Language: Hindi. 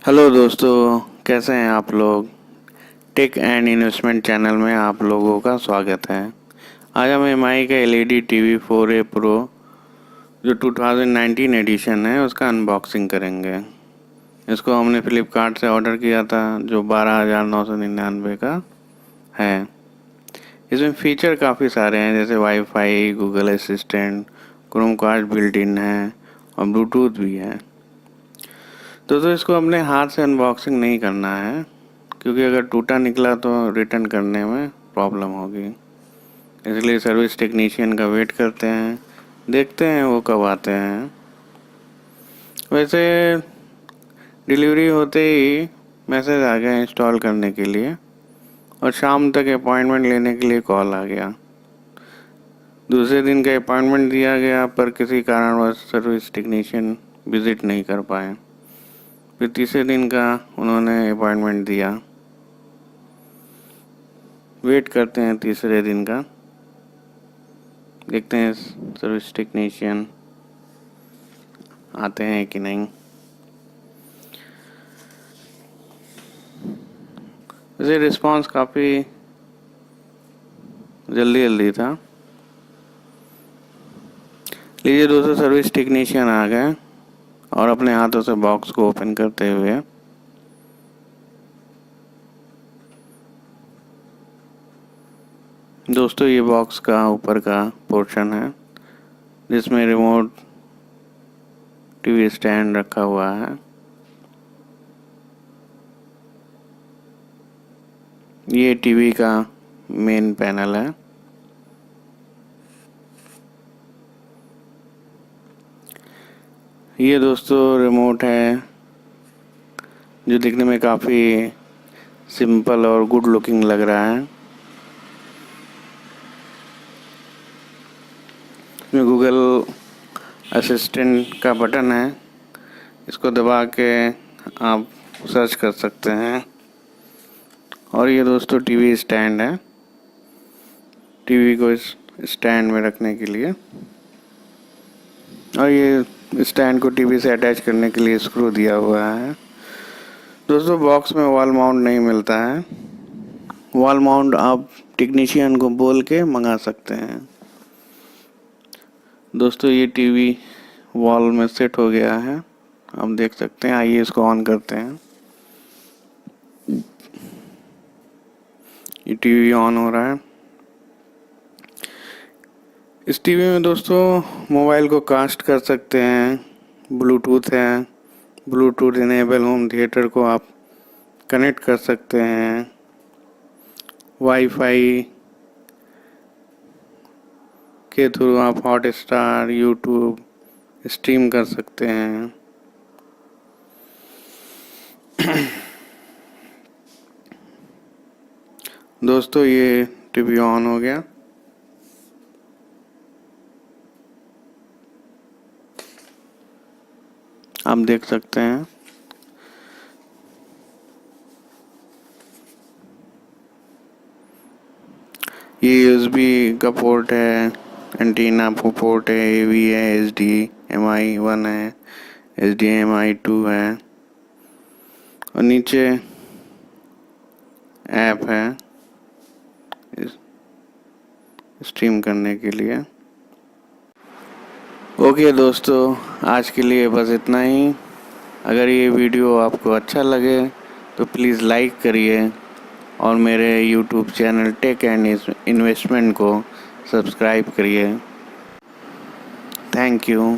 हेलो दोस्तों, कैसे हैं आप लोग। टेक एंड इन्वेस्टमेंट चैनल में आप लोगों का स्वागत है। आज हम एमआई का एलईडी टीवी 4A प्रो जो 2019 एडिशन है उसका अनबॉक्सिंग करेंगे। इसको हमने फ्लिपकार्ट से ऑर्डर किया था जो 12,999 का है। इसमें फ़ीचर काफ़ी सारे हैं जैसे wifi, Google assistant, Chromecast built in है और ब्लूटूथ भी है। दोस्तों इसको अपने हाथ से अनबॉक्सिंग नहीं करना है क्योंकि अगर टूटा निकला तो रिटर्न करने में प्रॉब्लम होगी। इसलिए सर्विस टेक्नीशियन का वेट करते हैं, देखते हैं वो कब आते हैं। वैसे डिलीवरी होते ही मैसेज आ गया इंस्टॉल करने के लिए और शाम तक अपॉइंटमेंट लेने के लिए कॉल आ गया। दूसरे दिन का अपॉइंटमेंट दिया गया पर किसी कारणवश सर्विस टेक्नीशियन विज़िट नहीं कर पाए। फिर तीसरे दिन का उन्होंने अपॉइंटमेंट दिया। वेट करते हैं तीसरे दिन का, देखते हैं सर्विस टेक्नीशियन आते हैं कि नहीं। वैसे रिस्पांस काफ़ी जल्दी था। लीजिए दोस्तों, सर्विस टेक्नीशियन आ गए और अपने हाथों से बॉक्स को ओपन करते हुए दोस्तों ये बॉक्स का ऊपर का पोर्शन है जिसमें रिमोट टीवी स्टैंड रखा हुआ है। ये टीवी का मेन पैनल है। ये दोस्तों रिमोट है जो दिखने में काफ़ी सिंपल और गुड लुकिंग लग रहा है। इसमें गूगल असिस्टेंट का बटन है, इसको दबा के आप सर्च कर सकते हैं। और ये दोस्तों टीवी स्टैंड है, टीवी को इस स्टैंड में रखने के लिए। और ये स्टैंड को टीवी से अटैच करने के लिए स्क्रू दिया हुआ है। दोस्तों बॉक्स में वॉल माउंट नहीं मिलता है, वॉल माउंट आप टेक्नीशियन को बोल के मंगा सकते हैं। दोस्तों ये टीवी वॉल में सेट हो गया है, आप देख सकते हैं। आइए इसको ऑन करते हैं। ये टीवी ऑन हो रहा है। इस टीवी में दोस्तों मोबाइल को कास्ट कर सकते हैं, ब्लूटूथ है, ब्लूटूथ इनेबल होम थिएटर को आप कनेक्ट कर सकते हैं, वाईफाई के थ्रू आप हॉटस्टार, यूट्यूब स्ट्रीम कर सकते हैं। दोस्तों ये टीवी ऑन हो गया। आप देख सकते हैं। ये यूएसबी का पोर्ट है, एंटीना पोर्ट है, एवी है, HDMI 1 है, HDMI 2 है और नीचे ऐप है स्ट्रीम करने के लिए। ओके दोस्तों, आज के लिए बस इतना ही। अगर ये वीडियो आपको अच्छा लगे तो प्लीज़ लाइक करिए और मेरे YouTube channel tech and investment को सब्सक्राइब करिए। Thank you.